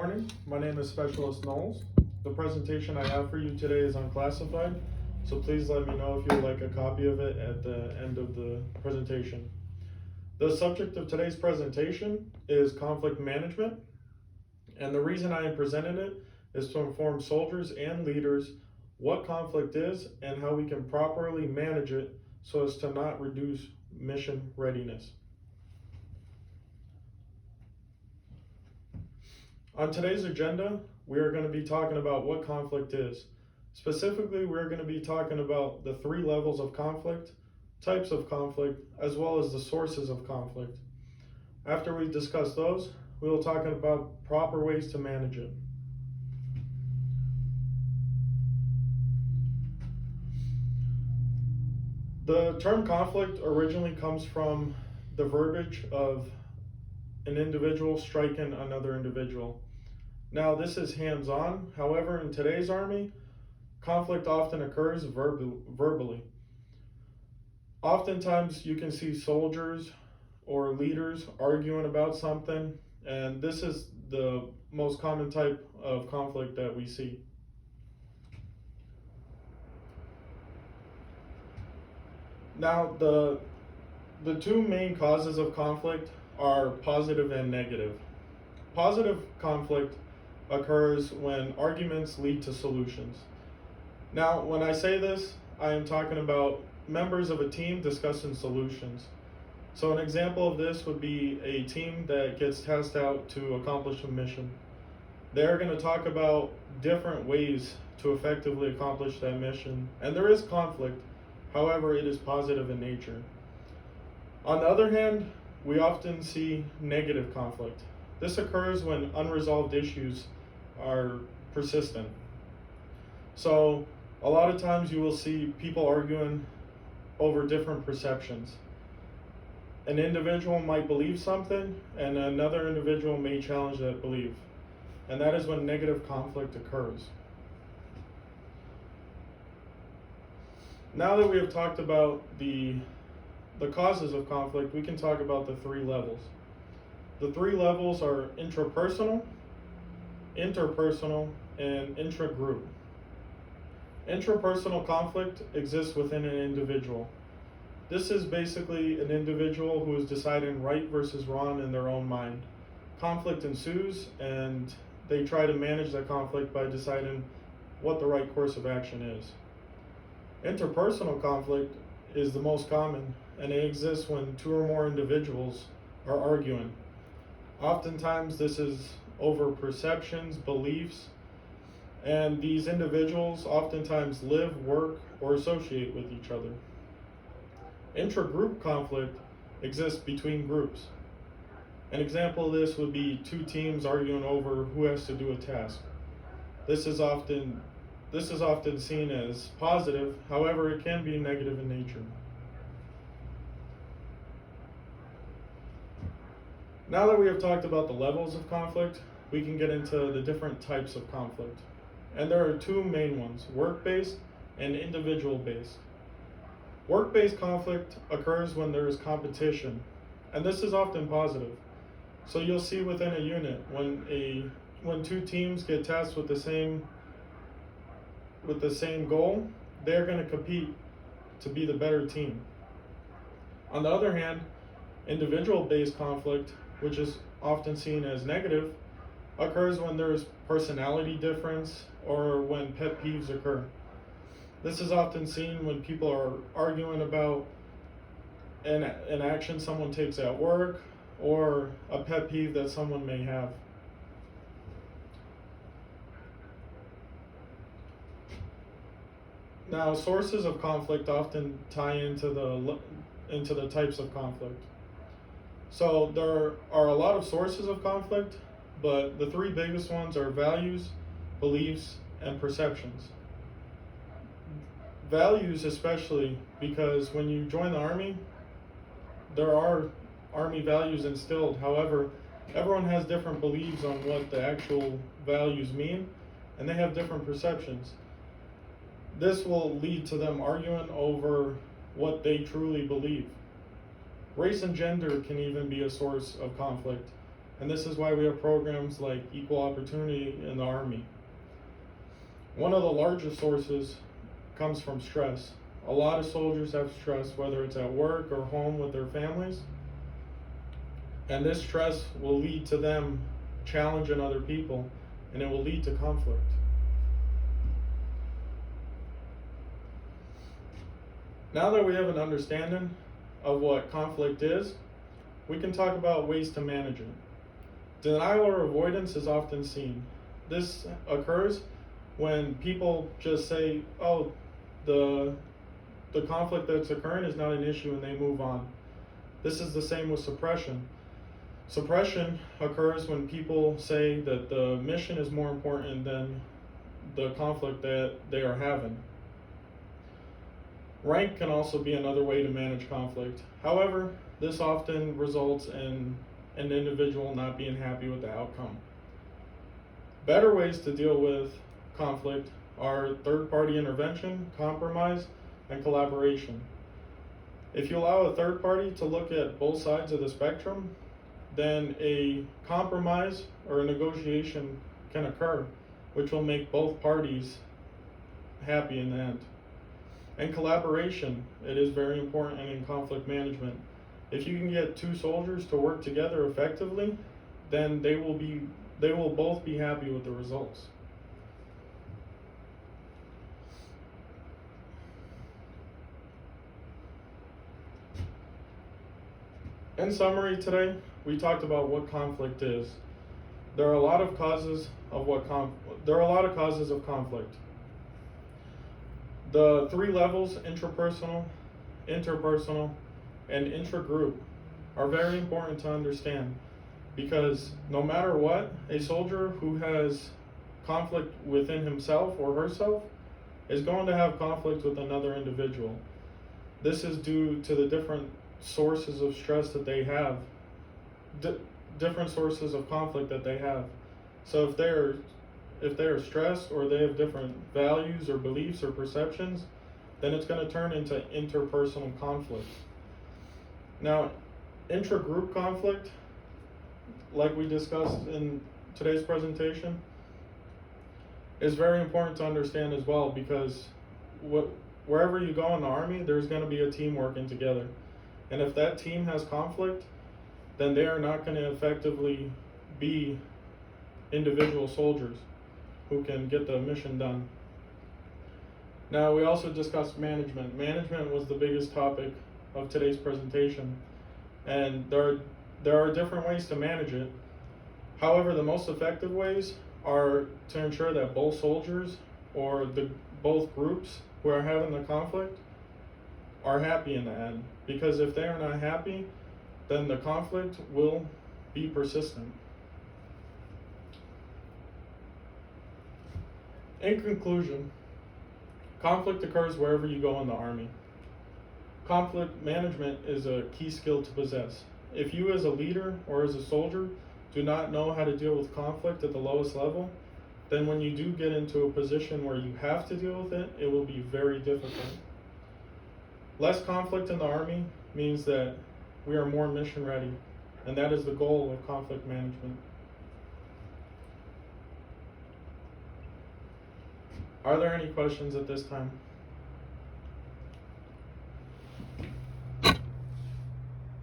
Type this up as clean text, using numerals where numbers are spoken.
morning. My name is Specialist Knowles. The presentation I have for you today is unclassified, so please let me know if you would like a copy of it at the end of the presentation. The subject of today's presentation is conflict management, and the reason I am presenting it is to inform soldiers and leaders what conflict is and how we can properly manage it so as to not reduce mission readiness. On today's agenda, we are going to be talking about what conflict is. Specifically, we're going to be talking about the 3 levels of conflict, types of conflict, as well as the sources of conflict. After we discuss those, we will talk about proper ways to manage it. The term conflict originally comes from the verbiage of an individual striking another individual. Now, this is hands-on. However, in today's Army, conflict often occurs verbally. Oftentimes, you can see soldiers or leaders arguing about something, and this is the most common type of conflict that we see. Now, the 2 main causes of conflict are positive and negative. Positive conflict occurs when arguments lead to solutions. Now, when I say this, I am talking about members of a team discussing solutions. So an example of this would be a team that gets tasked out to accomplish a mission. They're going to talk about different ways to effectively accomplish that mission, and there is conflict. However, it is positive in nature. On the other hand, we often see negative conflict. This occurs when unresolved issues are persistent. So a lot of times you will see people arguing over different perceptions. An individual might believe something and another individual may challenge that belief. And that is when negative conflict occurs. Now that we have talked about the causes of conflict, we can talk about the 3 levels. The 3 levels are intrapersonal, interpersonal, and intragroup. Intrapersonal conflict exists within an individual. This is basically an individual who is deciding right versus wrong in their own mind. Conflict ensues, and they try to manage that conflict by deciding what the right course of action is. Interpersonal conflict is the most common, and it exists when 2 or more individuals are arguing. Oftentimes this is over perceptions, beliefs, and these individuals oftentimes live, work, or associate with each other. Intragroup conflict exists between groups. An example of this would be 2 teams arguing over who has to do a task. This is often seen as positive, however, it can be negative in nature. Now that we have talked about the levels of conflict, we can get into the different types of conflict. And there are 2 main ones, work-based and individual-based. Work-based conflict occurs when there is competition, and this is often positive. So you'll see within a unit, when 2 teams get tasked with the same goal, they're going to compete to be the better team. On the other hand, individual-based conflict, which is often seen as negative, occurs when there's personality difference or when pet peeves occur. This is often seen when people are arguing about an action someone takes at work or a pet peeve that someone may have. Now, sources of conflict often tie into the types of conflict. So there are a lot of sources of conflict, but the 3 biggest ones are values, beliefs, and perceptions. Values especially, because when you join the Army, there are Army values instilled. However, everyone has different beliefs on what the actual values mean, and they have different perceptions. This will lead to them arguing over what they truly believe. Race and gender can even be a source of conflict. And this is why we have programs like Equal Opportunity in the Army. One of the largest sources comes from stress. A lot of soldiers have stress, whether it's at work or home with their families. And this stress will lead to them challenging other people, and it will lead to conflict. Now that we have an understanding of what conflict is, we can talk about ways to manage it. Denial or avoidance is often seen. This occurs when people just say, oh, the conflict that's occurring is not an issue, and they move on. This is the same with suppression. Suppression occurs when people say that the mission is more important than the conflict that they are having. Rank can also be another way to manage conflict. However, this often results in an individual not being happy with the outcome. Better ways to deal with conflict are third-party intervention, compromise, and collaboration. If you allow a third party to look at both sides of the spectrum, then a compromise or a negotiation can occur, which will make both parties happy in the end. And collaboration, it is very important in conflict management. If you can get two soldiers to work together effectively, then they will both be happy with the results. In summary today, we talked about what conflict is. There are a lot of causes of conflict. The three levels, intrapersonal, interpersonal, and intragroup, are very important to understand, because no matter what, a soldier who has conflict within himself or herself is going to have conflict with another individual. This is due to the different sources of stress that they have, different sources of conflict that they have. So if they are stressed, or they have different values or beliefs or perceptions, then it's going to turn into interpersonal conflict. Now, intragroup conflict, like we discussed in today's presentation, is very important to understand as well, because wherever you go in the Army, there's going to be a team working together. And if that team has conflict, then they are not going to effectively be individual soldiers who can get the mission done. Now, we also discussed management. Management was the biggest topic of today's presentation, and there are different ways to manage it. However, the most effective ways are to ensure that both soldiers or both groups who are having the conflict are happy in the end. Because if they are not happy, then the conflict will be persistent. In conclusion, conflict occurs wherever you go in the Army. Conflict management is a key skill to possess. If you as a leader or as a soldier do not know how to deal with conflict at the lowest level, then when you do get into a position where you have to deal with it, it will be very difficult. Less conflict in the Army means that we are more mission ready, and that is the goal of conflict management. Are there any questions at this time?